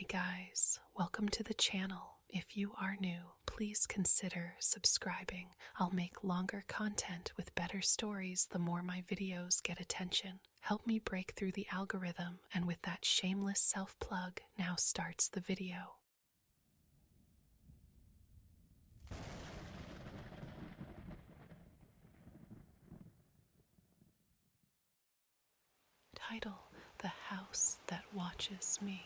Hey guys, welcome to the channel. If you are new, please consider subscribing. I'll make longer content with better stories the more my videos get attention. Help me break through the algorithm, and with that shameless self-plug, now starts the video. Title: The House That Watches Me.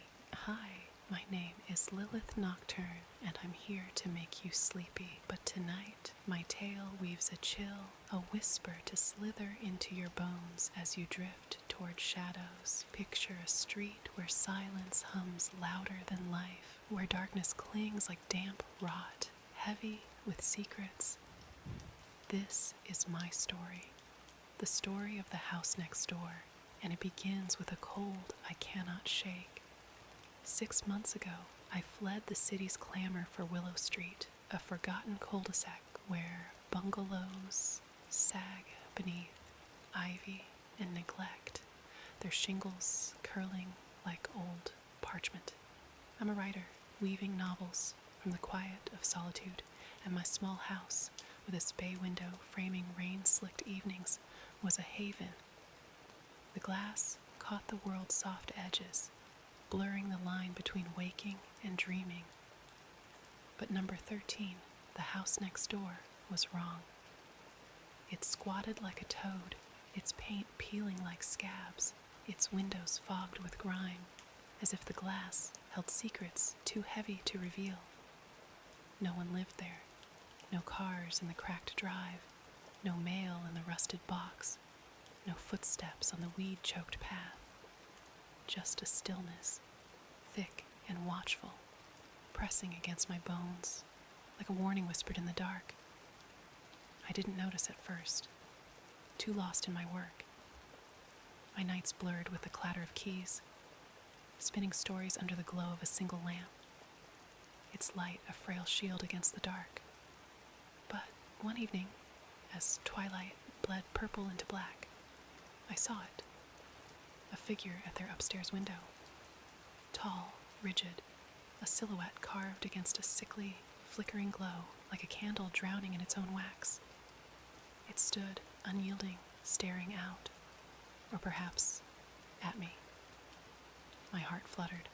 Hi, my name is Lilith Nocturne, and I'm here to make you sleepy. But tonight, my tale weaves a chill, a whisper to slither into your bones as you drift toward shadows. Picture a street where silence hums louder than life, where darkness clings like damp rot, heavy with secrets. This is my story, the story of the house next door, and it begins with a cold I cannot shake. 6 months ago, I fled the city's clamor for Willow Street, a forgotten cul-de-sac where bungalows sag beneath ivy and neglect, their shingles curling like old parchment. I'm a writer, weaving novels from the quiet of solitude, and my small house, with its bay window framing rain-slicked evenings, was a haven. The glass caught the world's soft edges, blurring the line between waking and dreaming. But number 13, the house next door, was wrong. It squatted like a toad, its paint peeling like scabs, its windows fogged with grime, as if the glass held secrets too heavy to reveal. No one lived there, no cars in the cracked drive, no mail in the rusted box, no footsteps on the weed-choked path. Just a stillness, thick and watchful, pressing against my bones, like a warning whispered in the dark. I didn't notice at first, too lost in my work. My nights blurred with the clatter of keys, spinning stories under the glow of a single lamp, its light a frail shield against the dark. But one evening, as twilight bled purple into black, I saw it. A figure at their upstairs window. Tall, rigid, a silhouette carved against a sickly, flickering glow, like a candle drowning in its own wax. It stood, unyielding, staring out, or perhaps at me. My heart fluttered,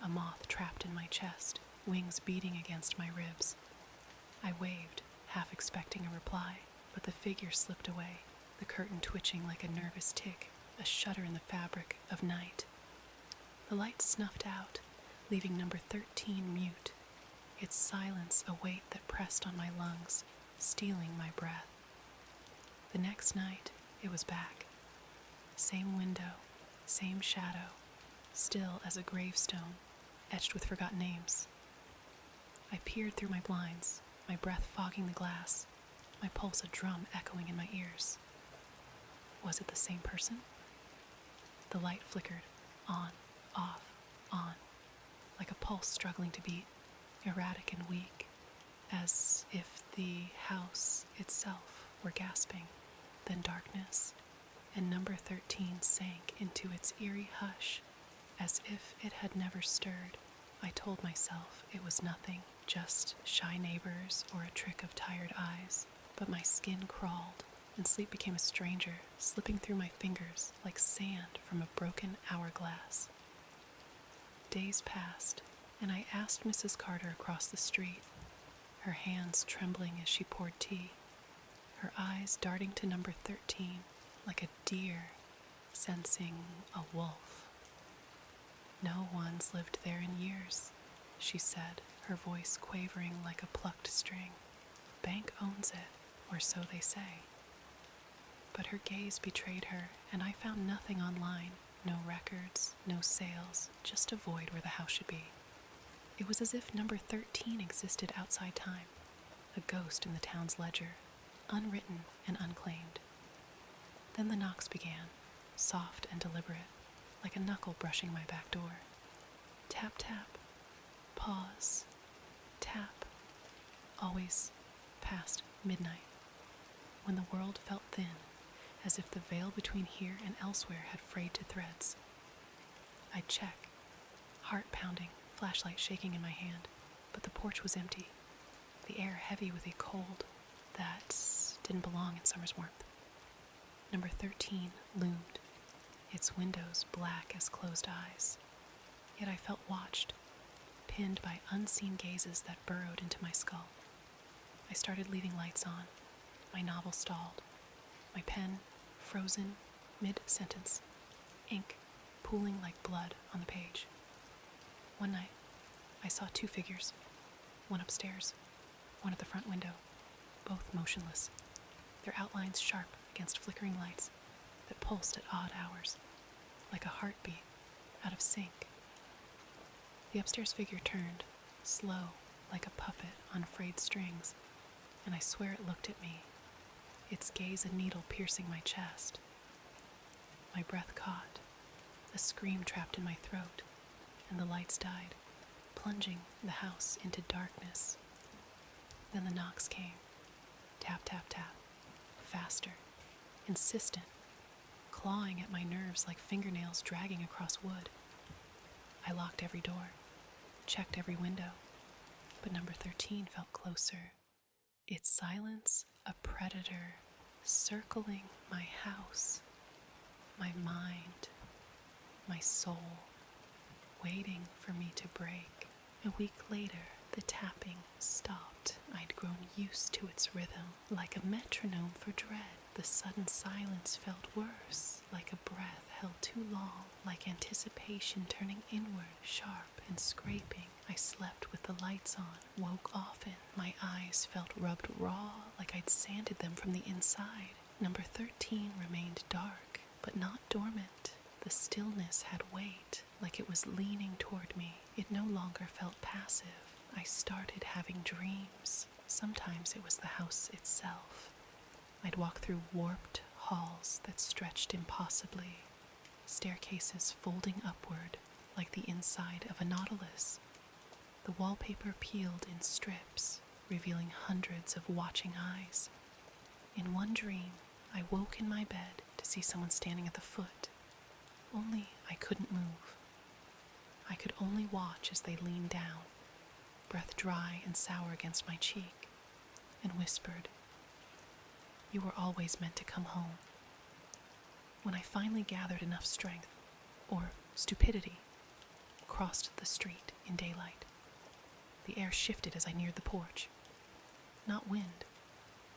a moth trapped in my chest, wings beating against my ribs. I waved, half expecting a reply, but the figure slipped away, the curtain twitching like a nervous tick, a shudder in the fabric of night. The light snuffed out, leaving number 13 mute, its silence a weight that pressed on my lungs, stealing my breath. The next night, it was back. Same window, same shadow, still as a gravestone, etched with forgotten names. I peered through my blinds, my breath fogging the glass, my pulse a drum echoing in my ears. Was it the same person? The light flickered, on, off, on, like a pulse struggling to beat, erratic and weak, as if the house itself were gasping. Then darkness, and number 13 sank into its eerie hush, as if it had never stirred. I told myself it was nothing, just shy neighbors or a trick of tired eyes, but my skin crawled, and sleep became a stranger, slipping through my fingers like sand from a broken hourglass. Days passed, and I asked Mrs. Carter across the street, her hands trembling as she poured tea, her eyes darting to number 13 like a deer sensing a wolf. No one's lived there in years, she said, her voice quavering like a plucked string. Bank owns it, or so they say. But her gaze betrayed her, and I found nothing online. No records, no sales, just a void where the house should be. It was as if number 13 existed outside time, a ghost in the town's ledger, unwritten and unclaimed. Then the knocks began, soft and deliberate, like a knuckle brushing my back door. Tap, tap, pause, tap, always past midnight, when the world felt thin, as if the veil between here and elsewhere had frayed to threads. I'd check, heart pounding, flashlight shaking in my hand, but the porch was empty, the air heavy with a cold that didn't belong in summer's warmth. Number 13 loomed, its windows black as closed eyes. Yet I felt watched, pinned by unseen gazes that burrowed into my skull. I started leaving lights on. My novel stalled, my pen frozen mid-sentence, ink pooling like blood on the page. One night, I saw two figures, one upstairs, one at the front window, both motionless, their outlines sharp against flickering lights that pulsed at odd hours, like a heartbeat out of sync. The upstairs figure turned, slow, like a puppet on frayed strings, and I swear it looked at me, its gaze a needle piercing my chest. My breath caught, a scream trapped in my throat, and the lights died, plunging the house into darkness. Then the knocks came. Tap, tap, tap. Faster, insistent, clawing at my nerves like fingernails dragging across wood. I locked every door, checked every window, but number 13 felt closer. Its silence, a predator, circling my house, my mind, my soul, waiting for me to break. A week later, the tapping stopped. I'd grown used to its rhythm, like a metronome for dread. The sudden silence felt worse, like a breath held too long, like anticipation turning inward, sharp and scraping. I slept with the lights on, woke often. My eyes felt rubbed raw, like I'd sanded them from the inside. Number 13 remained dark, but not dormant. The stillness had weight, like it was leaning toward me. It no longer felt passive. I started having dreams. Sometimes it was the house itself. I'd walk through warped halls that stretched impossibly, staircases folding upward like the inside of a nautilus. The wallpaper peeled in strips, revealing hundreds of watching eyes. In one dream, I woke in my bed to see someone standing at the foot. Only I couldn't move. I could only watch as they leaned down, breath dry and sour against my cheek, and whispered, "You were always meant to come home." When I finally gathered enough strength, or stupidity, crossed the street in daylight, the air shifted as I neared the porch. Not wind,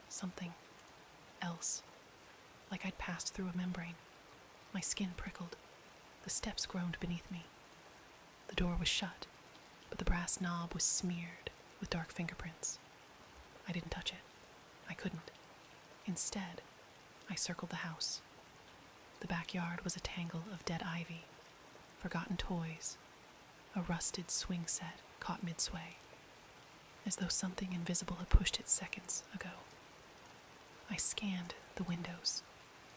something else, like I'd passed through a membrane. My skin prickled. The steps groaned beneath me. The door was shut, but the brass knob was smeared with dark fingerprints. I didn't touch it. I couldn't. Instead, I circled the house. The backyard was a tangle of dead ivy, forgotten toys, a rusted swing set caught mid-sway, as though something invisible had pushed it seconds ago. I scanned the windows.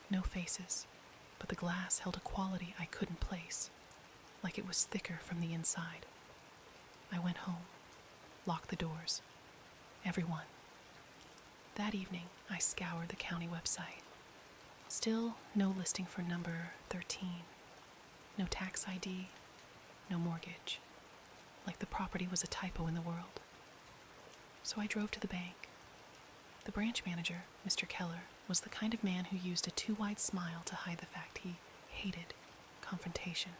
No faces, but the glass held a quality I couldn't place, like it was thicker from the inside. I went home, locked the doors. Everyone. That evening, I scoured the county website. Still no listing for number 13. No tax ID, no mortgage. Like the property was a typo in the world. So I drove to the bank. The branch manager, Mr. Keller, was the kind of man who used a too wide smile to hide the fact he hated confrontation.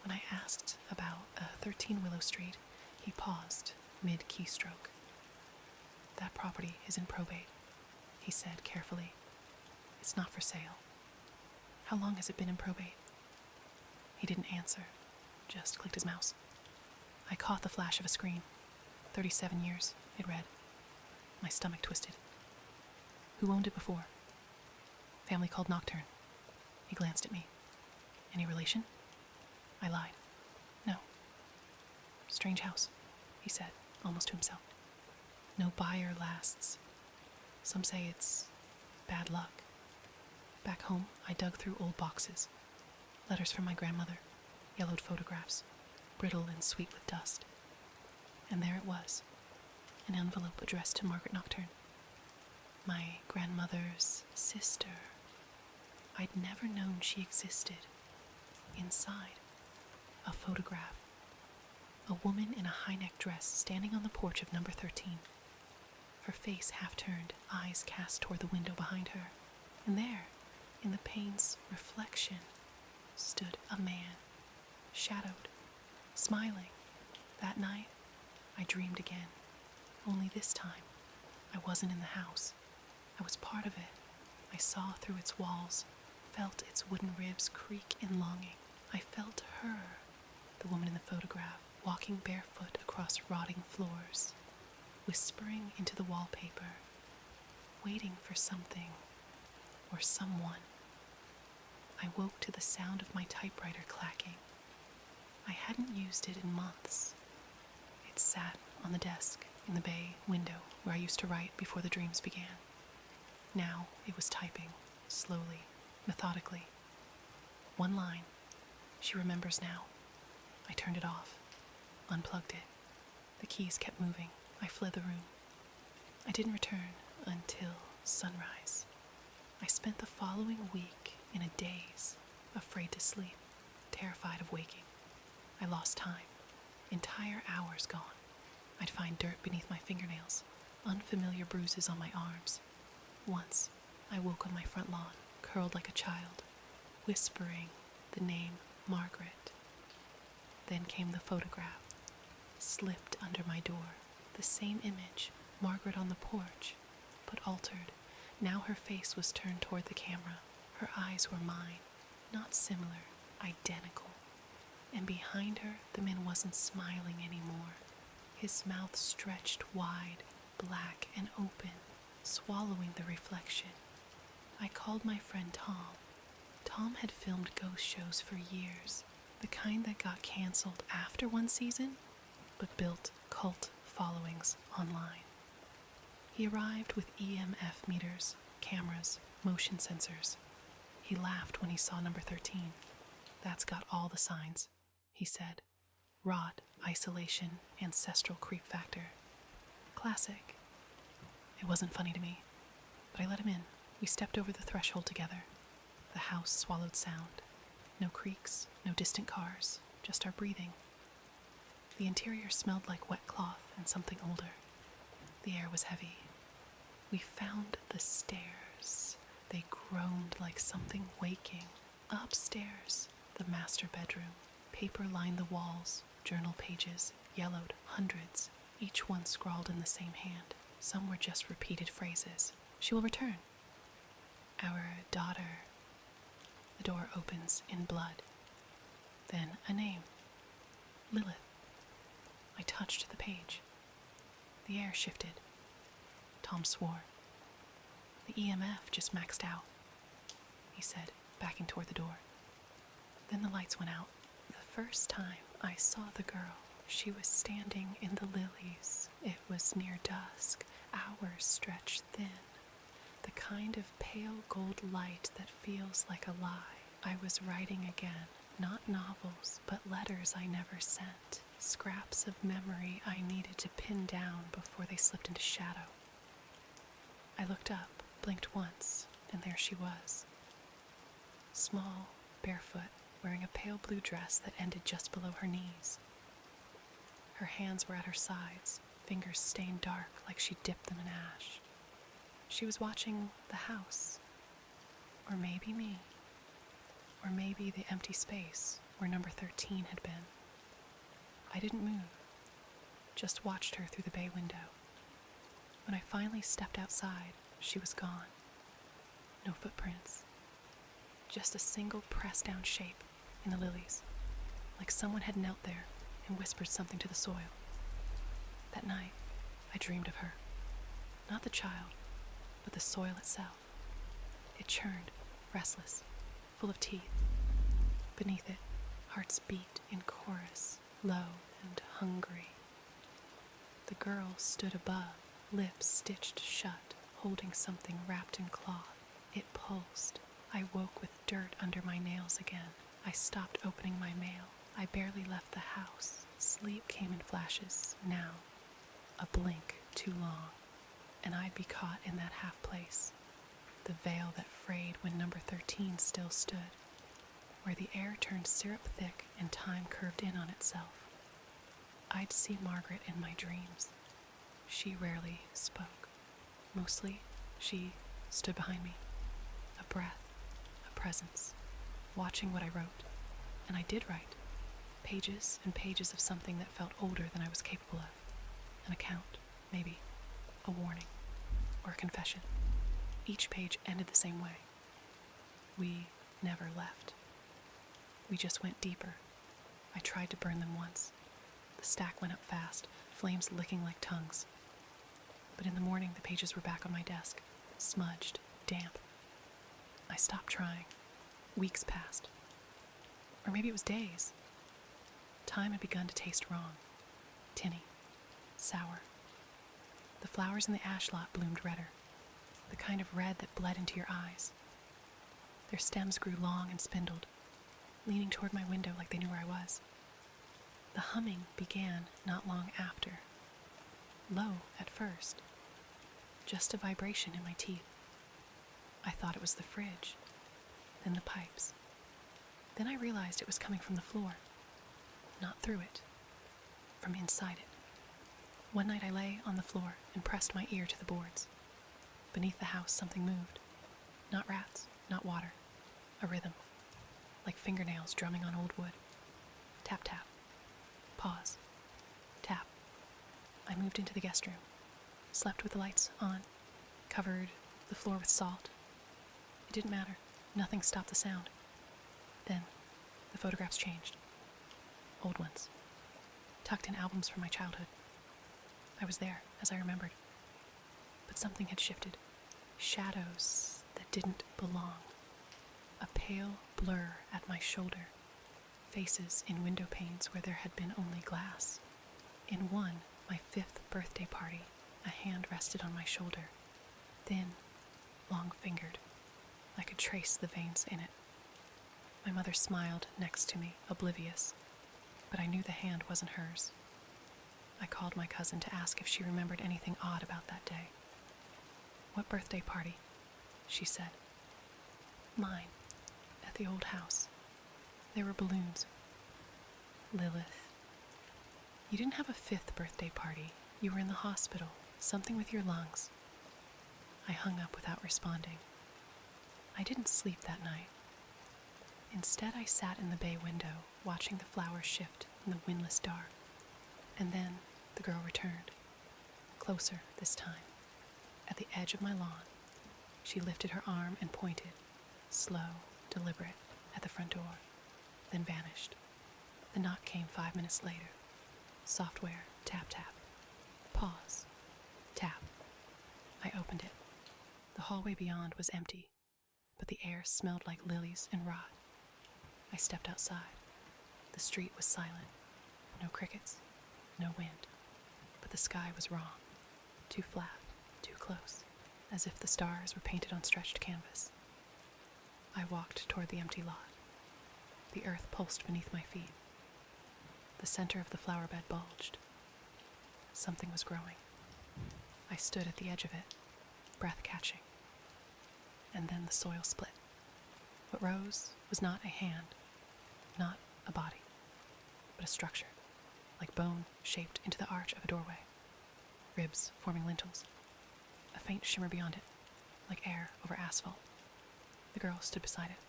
When I asked about 13 Willow Street, he paused mid-keystroke. "That property is in probate," he said carefully. "It's not for sale." "How long has it been in probate?" He didn't answer, just clicked his mouse. I caught the flash of a screen. 37 years, it read. My stomach twisted. "Who owned it before?" "Family called Nocturne." He glanced at me. "Any relation?" I lied. "No." "Strange house," he said, almost to himself. "No buyer lasts. Some say it's bad luck." Back home, I dug through old boxes. Letters from my grandmother, yellowed photographs, brittle and sweet with dust. And there it was, an envelope addressed to Margaret Nocturne, my grandmother's sister. I'd never known she existed. Inside, a photograph, A woman in a high-neck dress standing on the porch of number 13. Her face half-turned, eyes cast toward the window behind her. And there, in the pane's reflection, stood a man, shadowed, smiling. That night, I dreamed again. Only this time, I wasn't in the house. I was part of it. I saw through its walls, felt its wooden ribs creak in longing. I felt her, the woman in the photograph, walking barefoot across rotting floors, whispering into the wallpaper, waiting for something or someone. I woke to the sound of my typewriter clacking. I hadn't used it in months. It sat on the desk in the bay window where I used to write before the dreams began. Now it was typing, slowly, methodically. One line. She remembers now. I turned it off, unplugged it. The keys kept moving. I fled the room. I didn't return until sunrise. I spent the following week in a daze, afraid to sleep, terrified of waking. I lost time. Entire hours gone. I'd find dirt beneath my fingernails, unfamiliar bruises on my arms. Once, I woke on my front lawn, curled like a child, whispering the name Margaret. Then came the photograph, slipped under my door. The same image, Margaret on the porch, but altered. Now her face was turned toward the camera. Her eyes were mine, not similar, identical. And behind her, the man wasn't smiling anymore. His mouth stretched wide, black and open, swallowing the reflection. I called my friend Tom. Tom had filmed ghost shows for years, the kind that got canceled after one season, but built cult followings online. He arrived with EMF meters, cameras, motion sensors. He laughed when he saw number 13. That's got all the signs, he said. Rot, isolation, ancestral creep factor. Classic. It wasn't funny to me, but I let him in. We stepped over the threshold together. The house swallowed sound. No creaks, no distant cars, just our breathing. The interior smelled like wet cloth and something older. The air was heavy. We found the stairs. They groaned like something waking. Upstairs, the master bedroom. Paper lined the walls, journal pages, yellowed, hundreds, each one scrawled in the same hand. Some were just repeated phrases. She will return. Our daughter. The door opens in blood. Then a name. Lilith. I touched the page. The air shifted. Tom swore. The EMF just maxed out, he said, backing toward the door. Then the lights went out. The first time I saw the girl, she was standing in the lilies. It was near dusk. Hours stretched thin. The kind of pale gold light that feels like a lie. I was writing again. Not novels, but letters I never sent. Scraps of memory I needed to pin down before they slipped into shadow. I looked up, blinked once, and there she was. Small, barefoot, wearing a pale blue dress that ended just below her knees. Her hands were at her sides, fingers stained dark like she dipped them in ash. She was watching the house. Or maybe me. Or maybe the empty space where number 13 had been. I didn't move, just watched her through the bay window. When I finally stepped outside, she was gone. No footprints. Just a single pressed-down shape in the lilies, like someone had knelt there and whispered something to the soil. That night, I dreamed of her. Not the child, but the soil itself. It churned, restless, full of teeth. Beneath it, hearts beat in chorus, low and hungry. The girl stood above, lips stitched shut, holding something wrapped in cloth. It pulsed. I woke with dirt under my nails again. I stopped opening my mail. I barely left the house. Sleep came in flashes, now. A blink too long, and I'd be caught in that half place. The veil that frayed when number 13 still stood, where the air turned syrup thick and time curved in on itself. I'd see Margaret in my dreams. She rarely spoke. Mostly, she stood behind me, a breath, a presence, watching what I wrote. And I did write. Pages and pages of something that felt older than I was capable of. An account, maybe. A warning. Or a confession. Each page ended the same way. We never left. We just went deeper. I tried to burn them once. The stack went up fast, flames licking like tongues. But in the morning, the pages were back on my desk, smudged, damp. I stopped trying. Weeks passed. Or maybe it was days. Time had begun to taste wrong. Tinny. Sour. The flowers in the ash lot bloomed redder, the kind of red that bled into your eyes. Their stems grew long and spindled, leaning toward my window like they knew where I was. The humming began not long after. Low at first. Just a vibration in my teeth. I thought it was the fridge, then the pipes. Then I realized it was coming from the floor. Not through it. From inside it. One night I lay on the floor and pressed my ear to the boards. Beneath the house something moved. Not rats, not water. A rhythm. Like fingernails drumming on old wood. Tap tap. Pause. Tap. I moved into the guest room. Slept with the lights on. Covered the floor with salt. It didn't matter. Nothing stopped the sound. Then, the photographs changed. Old ones. Tucked in albums from my childhood. I was there, as I remembered. But something had shifted. Shadows that didn't belong. A pale blur at my shoulder. Faces in window panes where there had been only glass. In one, my 5th birthday party, a hand rested on my shoulder. Thin, long-fingered. I could trace the veins in it. My mother smiled next to me, oblivious, but I knew the hand wasn't hers. I called my cousin to ask if she remembered anything odd about that day. "What birthday party?" she said. "Mine, at the old house. There were balloons." "Lilith, you didn't have a 5th birthday party. You were in the hospital, something with your lungs." I hung up without responding. I didn't sleep that night. Instead, I sat in the bay window, watching the flowers shift in the windless dark. And then the girl returned. Closer this time. At the edge of my lawn, she lifted her arm and pointed, slow, deliberate, at the front door, then vanished. The knock came 5 minutes later. Software, tap tap. Pause. Tap. I opened it. The hallway beyond was empty, but the air smelled like lilies and rot. I stepped outside. The street was silent. No crickets. No wind. But the sky was wrong. Too flat. Too close. As if the stars were painted on stretched canvas. I walked toward the empty lot. The earth pulsed beneath my feet. The center of the flower bed bulged. Something was growing. I stood at the edge of it, breath catching. And then the soil split. What rose was not a hand, not a body, but a structure, like bone shaped into the arch of a doorway. Ribs forming lintels. A faint shimmer beyond it, like air over asphalt. The girl stood beside it,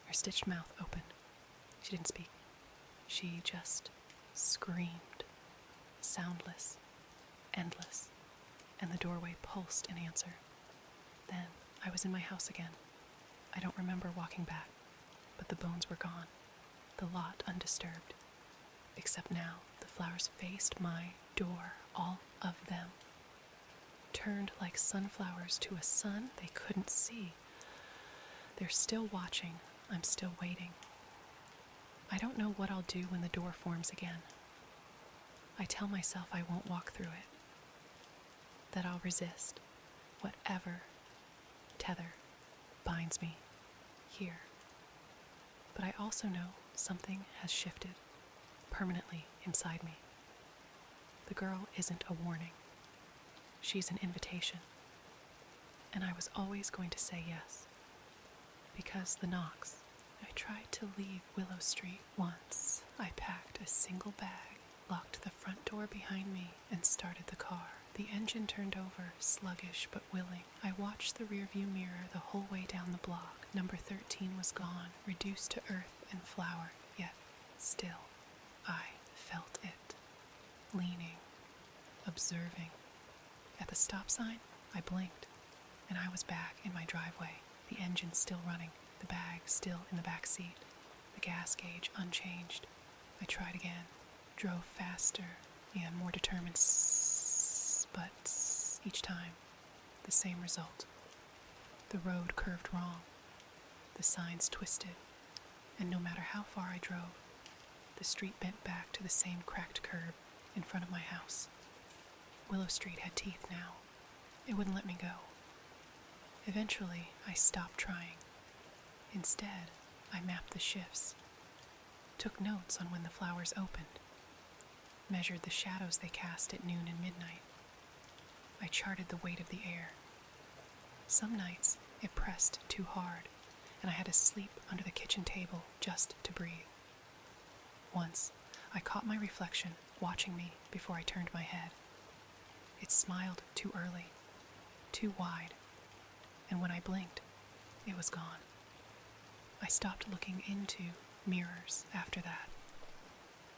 her stitched mouth opened. She didn't speak. She just screamed, soundless, endless, and the doorway pulsed in answer. Then I was in my house again. I don't remember walking back, but the bones were gone, the lot undisturbed. Except now, the flowers faced my door, all of them. Turned like sunflowers to a sun they couldn't see. They're still watching. I'm still waiting. I don't know what I'll do when the door forms again. I tell myself I won't walk through it. That I'll resist whatever tether binds me here. But I also know something has shifted permanently inside me. The girl isn't a warning. She's an invitation. And I was always going to say yes. Because the knocks. I tried to leave Willow Street once. I packed a single bag, locked the front door behind me and started the car. The engine turned over, sluggish but willing. I watched the rearview mirror the whole way down the block. Number 13 was gone, reduced to earth and flour, yet still I felt it. Leaning, observing. At the stop sign, I blinked, and I was back in my driveway, the engine still running, the bag still in the back seat, the gas gauge unchanged. I tried again, drove faster and more determined, but each time, the same result. The road curved wrong, the signs twisted, and no matter how far I drove, the street bent back to the same cracked curb in front of my house. Willow Street had teeth now. It wouldn't let me go. Eventually, I stopped trying. Instead, I mapped the shifts, took notes on when the flowers opened, measured the shadows they cast at noon and midnight. I charted the weight of the air. Some nights, it pressed too hard, and I had to sleep under the kitchen table just to breathe. Once, I caught my reflection watching me before I turned my head. It smiled too early, too wide, and when I blinked, it was gone. I stopped looking into mirrors after that.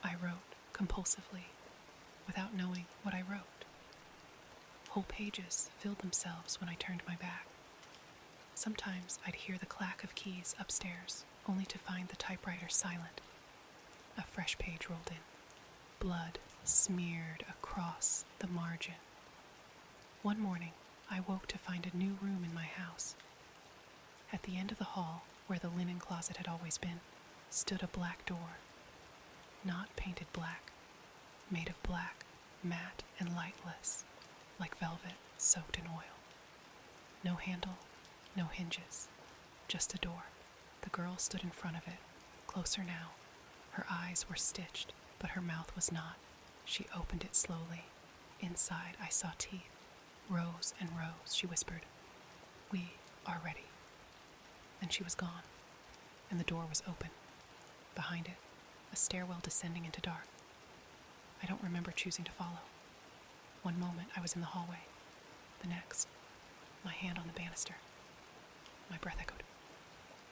I wrote compulsively, without knowing what I wrote. Whole pages filled themselves when I turned my back. Sometimes I'd hear the clack of keys upstairs, only to find the typewriter silent. A fresh page rolled in. Blood smeared across the margin. One morning, I woke to find a new room in my house. At the end of the hall, where the linen closet had always been, stood a black door. Not painted black, made of black, matte and lightless, like velvet soaked in oil. No handle, no hinges, just a door. The girl stood in front of it, closer now. Her eyes were stitched, but her mouth was not. She opened it slowly. Inside, I saw teeth. Rows and rows, she whispered. "We are ready." Then she was gone, and the door was open. Behind it, a stairwell descending into dark. I don't remember choosing to follow. One moment, I was in the hallway. The next, my hand on the banister. My breath echoed.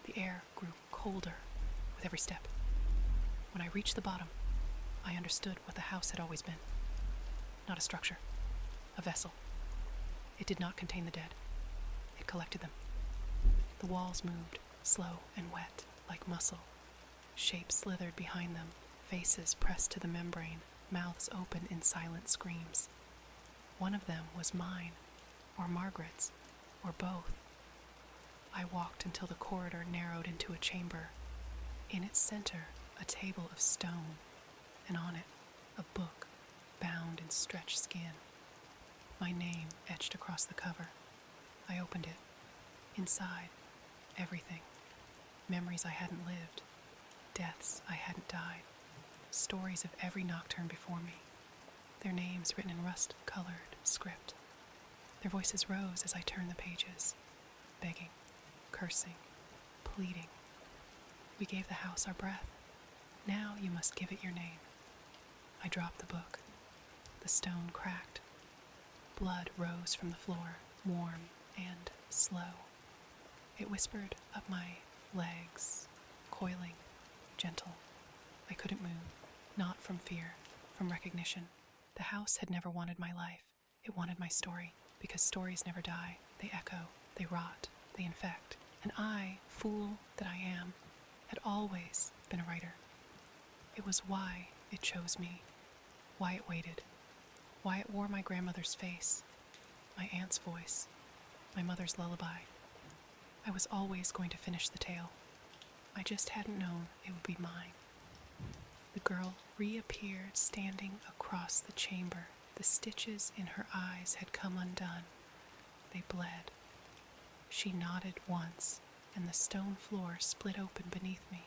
The air grew colder with every step. When I reached the bottom, I understood what the house had always been. Not a structure, a vessel. It did not contain the dead. It collected them. The walls moved, slow and wet, like muscle. Shapes slithered behind them, faces pressed to the membrane, mouths open in silent screams. One of them was mine, or Margaret's, or both. I walked until the corridor narrowed into a chamber. In its center, a table of stone, and on it, a book bound in stretched skin. My name etched across the cover. I opened it. Inside, everything. Memories I hadn't lived. Deaths I hadn't died. Stories of every nocturne before me. Their names written in rust-colored script. Their voices rose as I turned the pages, begging, cursing, pleading. We gave the house our breath. Now you must give it your name. I dropped the book. The stone cracked. Blood rose from the floor, warm and slow. It whispered up my legs, coiling, gentle. I couldn't move, not from fear, from recognition. The house had never wanted my life. It wanted my story, because stories never die. They echo, they rot, they infect. And I, fool that I am, had always been a writer. It was why it chose me, why it waited, why it wore my grandmother's face, my aunt's voice, my mother's lullaby. I was always going to finish the tale. I just hadn't known it would be mine. The girl reappeared standing across the chamber. The stitches in her eyes had come undone. They bled. She nodded once, and the stone floor split open beneath me.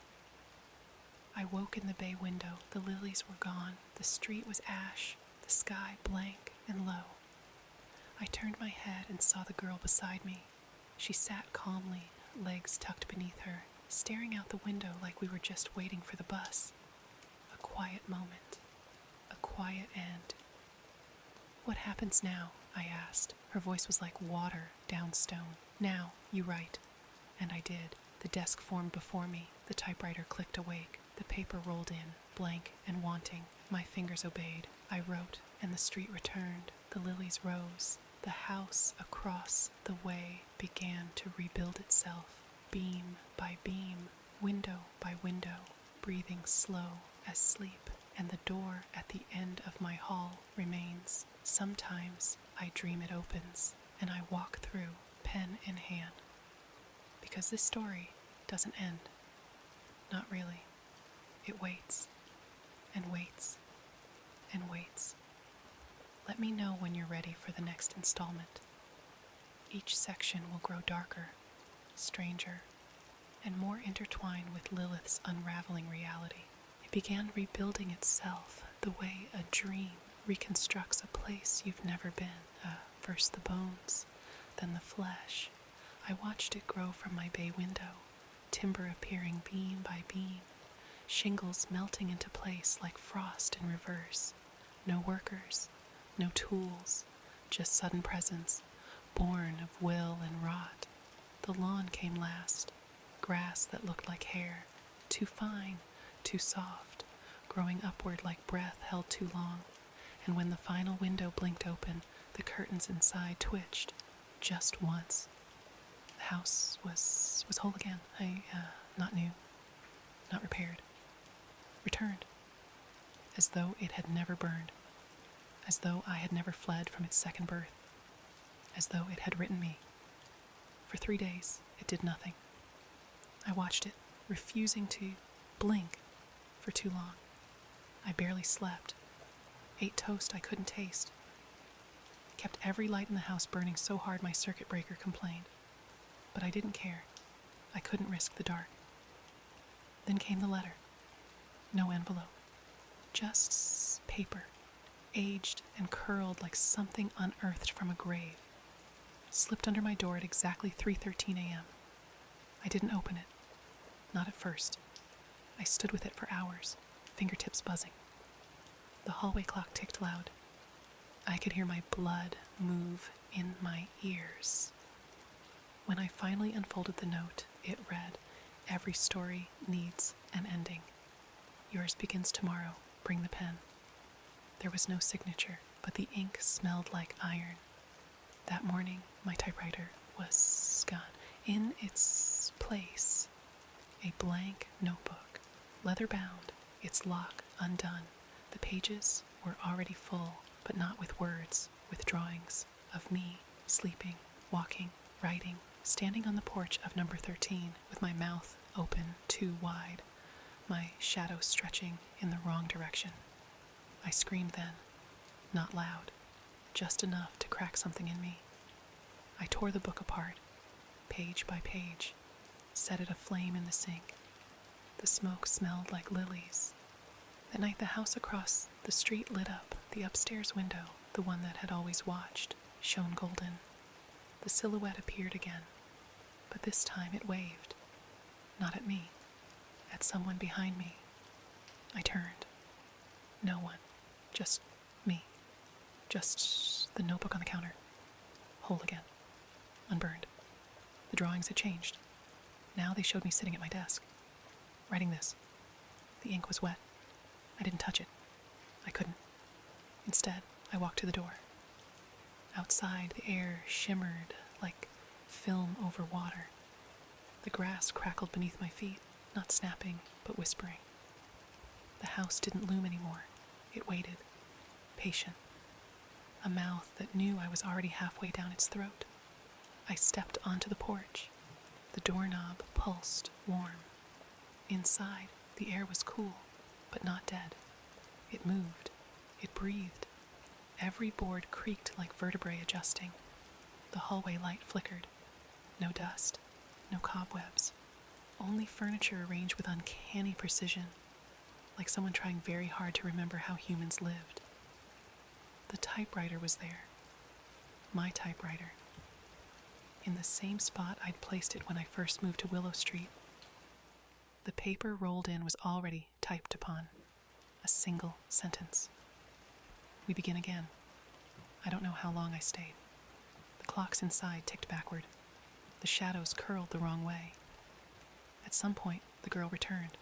I woke in the bay window. The lilies were gone. The street was ash, the sky blank and low. I turned my head and saw the girl beside me. She sat calmly, legs tucked beneath her, staring out the window like we were just waiting for the bus. A quiet moment, a quiet end "What happens now?" I asked. Her voice was like water down stone. "Now, you write." And I did. The desk formed before me. The typewriter clicked awake. The paper rolled in, blank and wanting. My fingers obeyed. I wrote, and the street returned. The lilies rose. The house across the way began to rebuild itself, beam by beam, window by window, breathing slow as sleep. And the door at the end of my hall remains. Sometimes I dream it opens, and I walk through, pen in hand. Because this story doesn't end. Not really. It waits, and waits, and waits. Let me know when you're ready for the next installment. Each section will grow darker, stranger, and more intertwined with Lilith's unraveling reality. It began rebuilding itself the way a dream reconstructs a place you've never been. First the bones, then the flesh. I watched it grow from my bay window, timber appearing beam by beam, shingles melting into place like frost in reverse. No workers, no tools, just sudden presence, born of will and rot. The lawn came last, grass that looked like hair, too fine, too soft, growing upward like breath held too long. And when the final window blinked open, the curtains inside twitched, just once. The house was whole again. Not new, not repaired. Returned, as though it had never burned, as though I had never fled from its second birth, as though it had written me. For 3 days, it did nothing. I watched it, refusing to blink for too long. I barely slept, ate toast I couldn't taste, kept every light in the house burning so hard my circuit breaker complained. But I didn't care. I couldn't risk the dark. Then came the letter. No envelope. Just paper, aged and curled like something unearthed from a grave. Slipped under my door at exactly 3:13 a.m. I didn't open it. Not at first. I stood with it for hours, fingertips buzzing. The hallway clock ticked loud. I could hear my blood move in my ears. When I finally unfolded the note, it read, "Every story needs an ending. Yours begins tomorrow. Bring the pen." There was no signature, but the ink smelled like iron. That morning, my typewriter was gone. In its place, a blank notebook, leather-bound, its lock undone. The pages were already full, but not with words, with drawings of me, sleeping, walking, writing, standing on the porch of number 13 with my mouth open too wide, my shadow stretching in the wrong direction. I screamed then, not loud, just enough to crack something in me. I tore the book apart, page by page, set it aflame in the sink. The smoke smelled like lilies. That night the house across the street lit up. The upstairs window, the one that had always watched, shone golden. The silhouette appeared again, but this time it waved. Not at me, at someone behind me. I turned. No one. Just me. Just the notebook on the counter. Whole again. Unburned. The drawings had changed. Now they showed me sitting at my desk, writing this. The ink was wet. I didn't touch it. I couldn't. Instead, I walked to the door. Outside, the air shimmered like film over water. The grass crackled beneath my feet, not snapping, but whispering. The house didn't loom anymore. It waited, patient. A mouth that knew I was already halfway down its throat. I stepped onto the porch. The doorknob pulsed, warm. Inside, the air was cool, but not dead. It moved. It breathed. Every board creaked like vertebrae adjusting. The hallway light flickered. No dust. No cobwebs. Only furniture arranged with uncanny precision, like someone trying very hard to remember how humans lived. The typewriter was there. My typewriter. In the same spot I'd placed it when I first moved to Willow Street. The paper rolled in was already typed upon. A single sentence. We begin again. I don't know how long I stayed. The clocks inside ticked backward. The shadows curled the wrong way. At some point, the girl returned,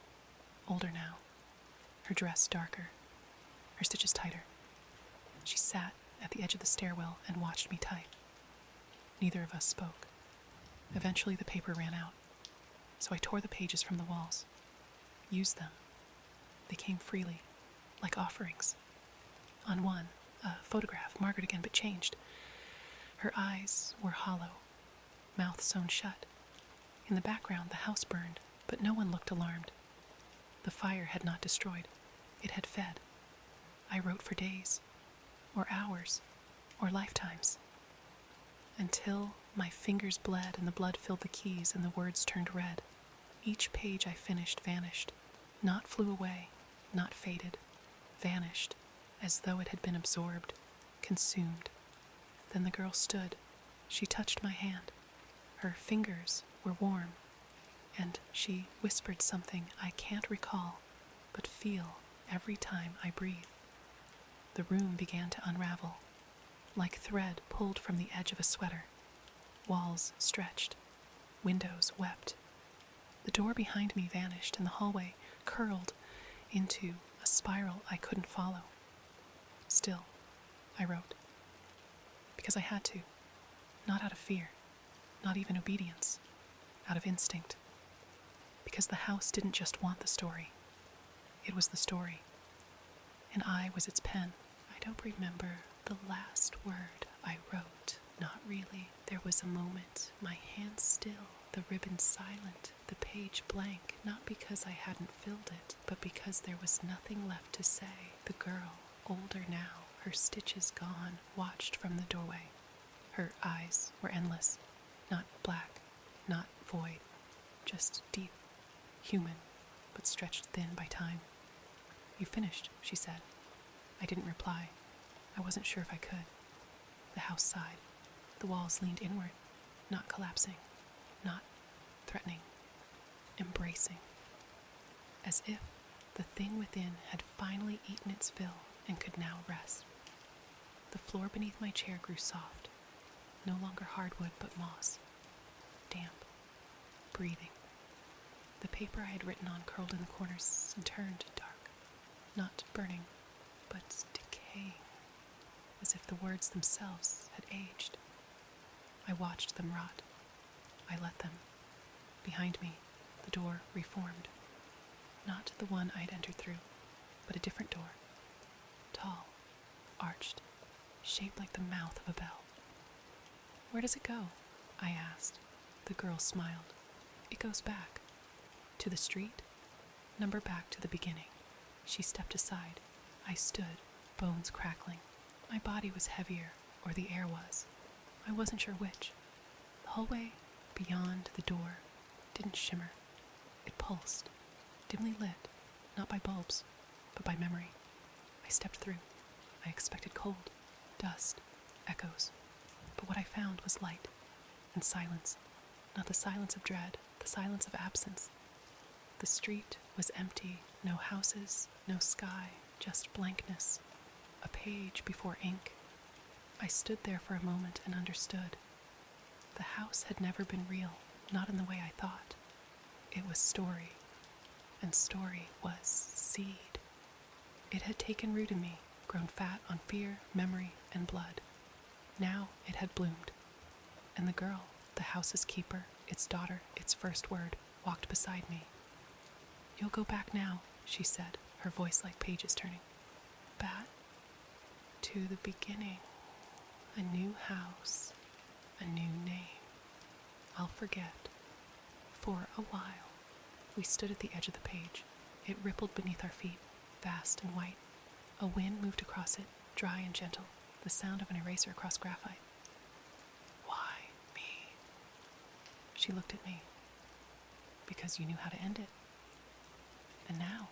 older now, her dress darker, her stitches tighter. She sat at the edge of the stairwell and watched me type. Neither of us spoke. Eventually, the paper ran out, so I tore the pages from the walls, used them. They came freely, like offerings. On one, a photograph, Margaret again, but changed. Her eyes were hollow, mouth sewn shut. In the background, the house burned, but no one looked alarmed. The fire had not destroyed. It had fed. I wrote for days, or hours, or lifetimes, until my fingers bled and the blood filled the keys and the words turned red. Each page I finished vanished, not flew away, not faded, vanished, as though it had been absorbed, consumed. Then the girl stood. She touched my hand. Her fingers were warm, and she whispered something I can't recall, but feel every time I breathe. The room began to unravel, like thread pulled from the edge of a sweater. Walls stretched. Windows wept. The door behind me vanished, and the hallway curled into a spiral I couldn't follow. Still, I wrote. Because I had to. Not out of fear. Not even obedience. Out of instinct. Because the house didn't just want the story. It was the story. And I was its pen. I don't remember the last word I wrote. Not really. There was a moment, my hand still, the ribbon silent, the page blank, not because I hadn't filled it, but because there was nothing left to say. The girl, older now, her stitches gone, watched from the doorway. Her eyes were endless, not black, not void, just deep, human, but stretched thin by time. You finished, she said. I didn't reply. I wasn't sure if I could. The house sighed. The walls leaned inward, not collapsing, not threatening, embracing. As if the thing within had finally eaten its fill and could now rest. The floor beneath my chair grew soft, no longer hardwood but moss, damp, breathing. The paper I had written on curled in the corners and turned dark, not burning, but decaying, as if the words themselves had aged. I watched them rot. I let them. Behind me, the door reformed. Not the one I'd entered through, but a different door. Tall, arched, shaped like the mouth of a bell. Where does it go? I asked. The girl smiled. It goes back. To the street? Number back to the beginning. She stepped aside. I stood, bones crackling. My body was heavier, or the air was. I wasn't sure which. The hallway beyond the door didn't shimmer. It pulsed, dimly lit, not by bulbs, but by memory. I stepped through. I expected cold, dust, echoes. But what I found was light and silence. Not the silence of dread, the silence of absence. The street was empty, no houses, no sky, just blankness. A page before ink. I stood there for a moment and understood. The house had never been real, not in the way I thought. It was story, and story was seed. It had taken root in me, grown fat on fear, memory, and blood. Now it had bloomed, and the girl, the house's keeper, its daughter, its first word, walked beside me. You'll go back now, she said, her voice like pages turning. Back to the beginning. A new house, a new name. I'll forget. For a while, we stood at the edge of the page. It rippled beneath our feet, vast and white. A wind moved across it, dry and gentle, the sound of an eraser across graphite. Why me? She looked at me. Because you knew how to end it. And now,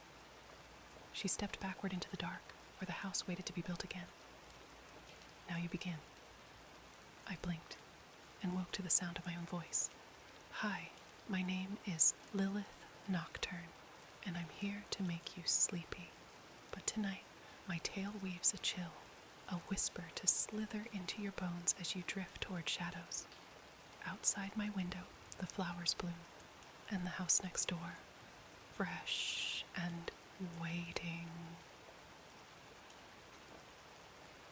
she stepped backward into the dark, where the house waited to be built again. Now you begin. I blinked and woke to the sound of my own voice. Hi, my name is Lilith Nocturne, and I'm here to make you sleepy. But tonight, my tale weaves a chill, a whisper to slither into your bones as you drift toward shadows. Outside my window, the flowers bloom, and the house next door, fresh and waiting,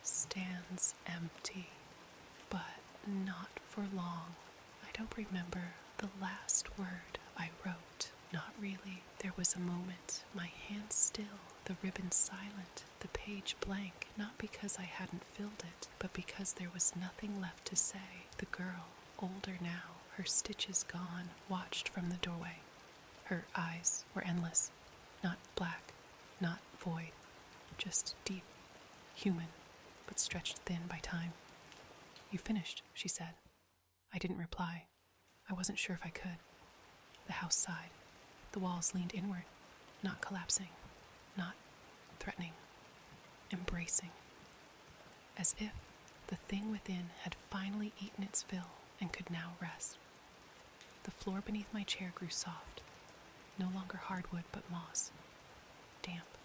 stands empty, but not for long. I don't remember the last word I wrote. Not really. There was a moment, my hand still, the ribbon silent, the page blank, not because I hadn't filled it, but because there was nothing left to say. The girl, older now, her stitches gone, watched from the doorway. Her eyes were endless, not black, not void, just deep, human, but stretched thin by time. "You finished," she said. I didn't reply. I wasn't sure if I could. The house sighed. The walls leaned inward, not collapsing, not threatening, embracing. As if the thing within had finally eaten its fill and could now rest. The floor beneath my chair grew soft, no longer hardwood but moss, damp,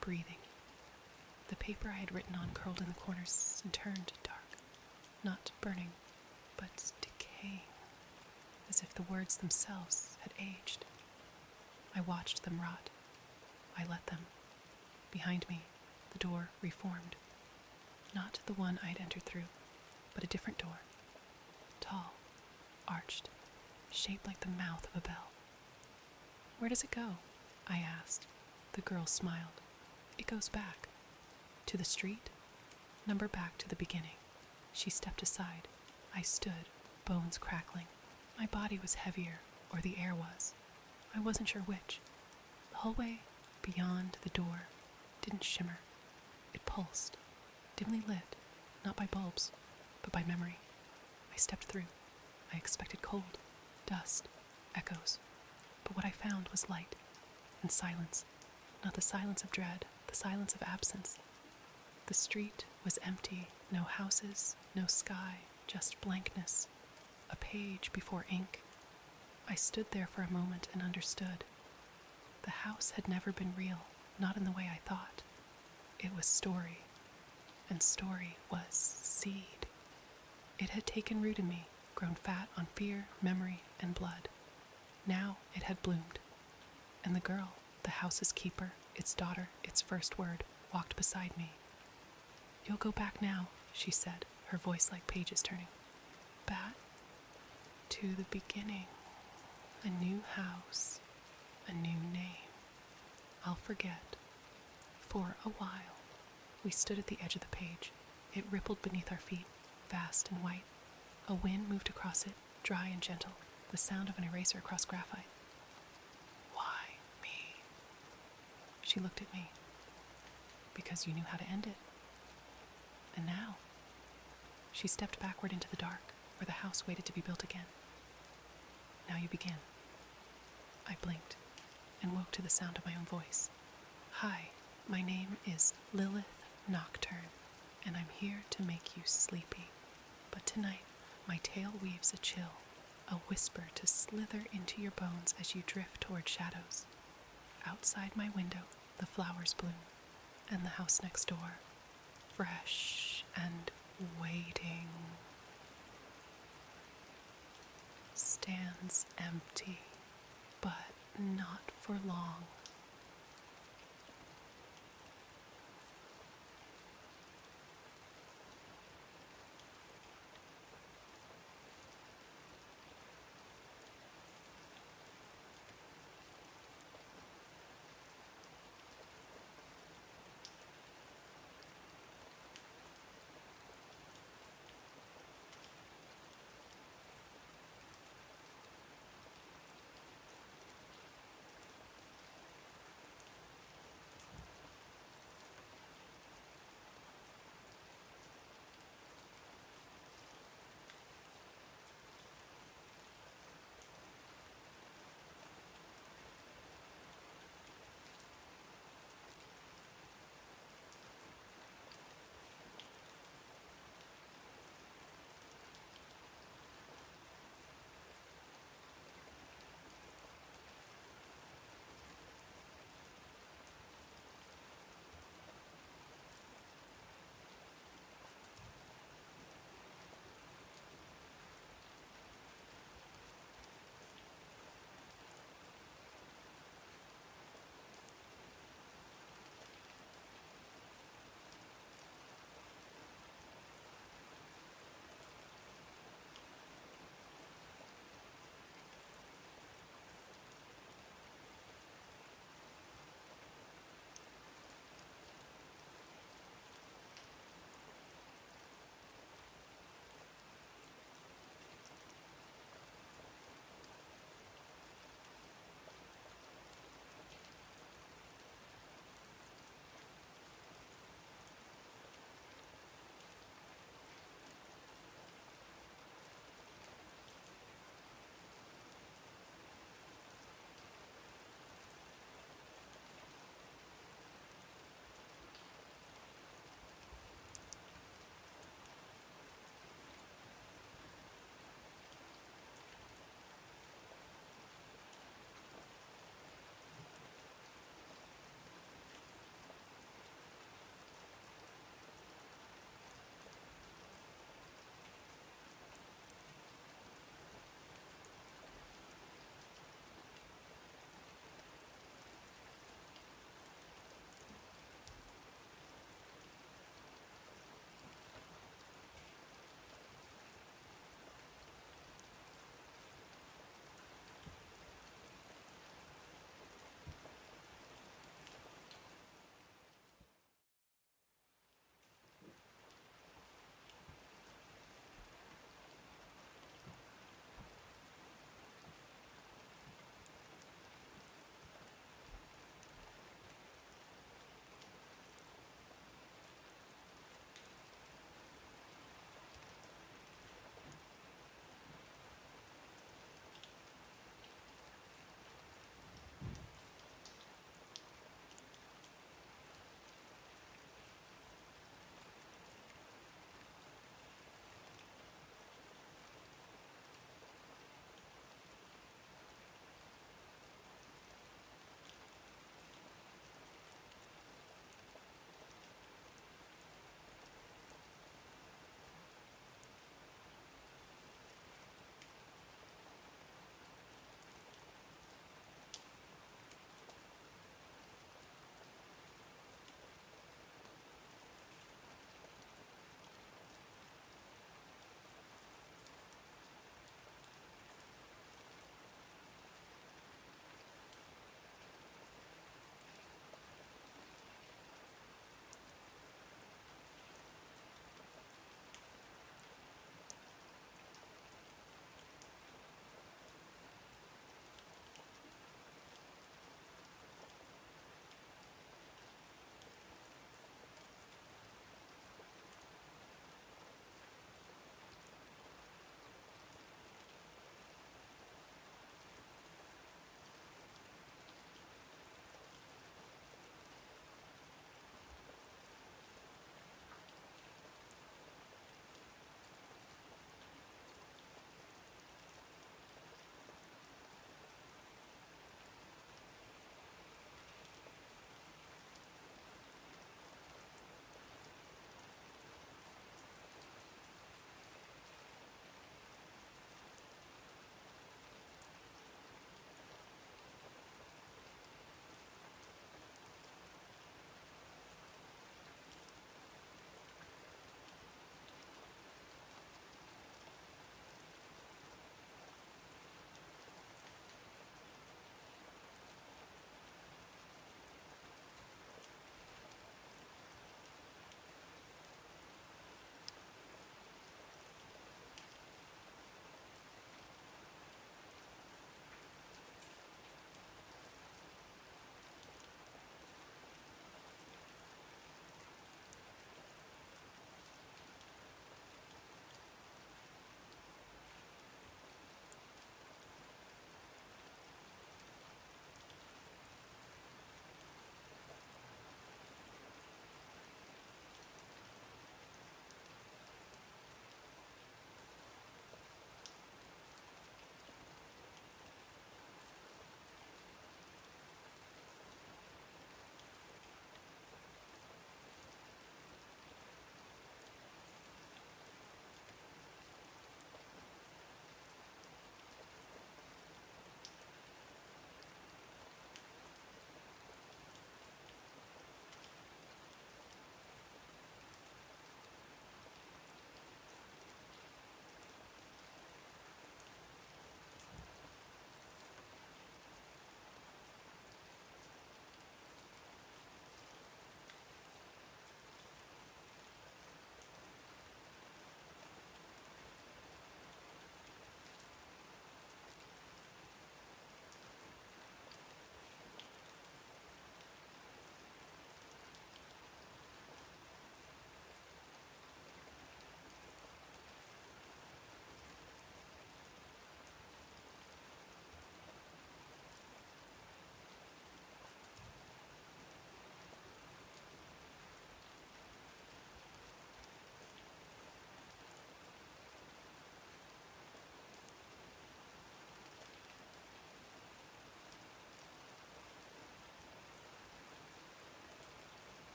breathing. The paper I had written on curled in the corners and turned dark, not burning, but decaying, as if the words themselves had aged. I watched them rot. I let them. Behind me, the door reformed. Not the one I'd entered through, but a different door. Tall, arched, shaped like the mouth of a bell. "Where does it go?" I asked. The girl smiled. "It goes back." "To the street?" "Number back to the beginning." She stepped aside. I stood, bones crackling. My body was heavier, or the air was. I wasn't sure which. The hallway beyond the door didn't shimmer. It pulsed, dimly lit, not by bulbs, but by memory. I stepped through. I expected cold, dust, echoes. But what I found was light and silence. Not the silence of dread, the silence of absence. The street was empty, no houses, no sky, just blankness. A page before ink. I stood there for a moment and understood. The house had never been real, not in the way I thought. It was story, and story was seed. It had taken root in me, grown fat on fear, memory, and blood. Now it had bloomed, and the girl, the house's keeper, its daughter, its first word, walked beside me. "You'll go back now," she said, her voice like pages turning. "Back to the beginning. A new house, a new name. I'll forget." For a while, we stood at the edge of the page. It rippled beneath our feet, vast and white. A wind moved across it, dry and gentle, the sound of an eraser across graphite. "Why me?" She looked at me. "Because you knew how to end it. And now." She stepped backward into the dark, where the house waited to be built again. "Now you begin." I blinked and woke to the sound of my own voice. "Hi, my name is Lilith Nocturne, and I'm here to make you sleepy. But tonight, my tale weaves a chill, a whisper to slither into your bones as you drift toward shadows. Outside my window, the flowers bloom, and the house next door, fresh and waiting, stands empty, but not for long."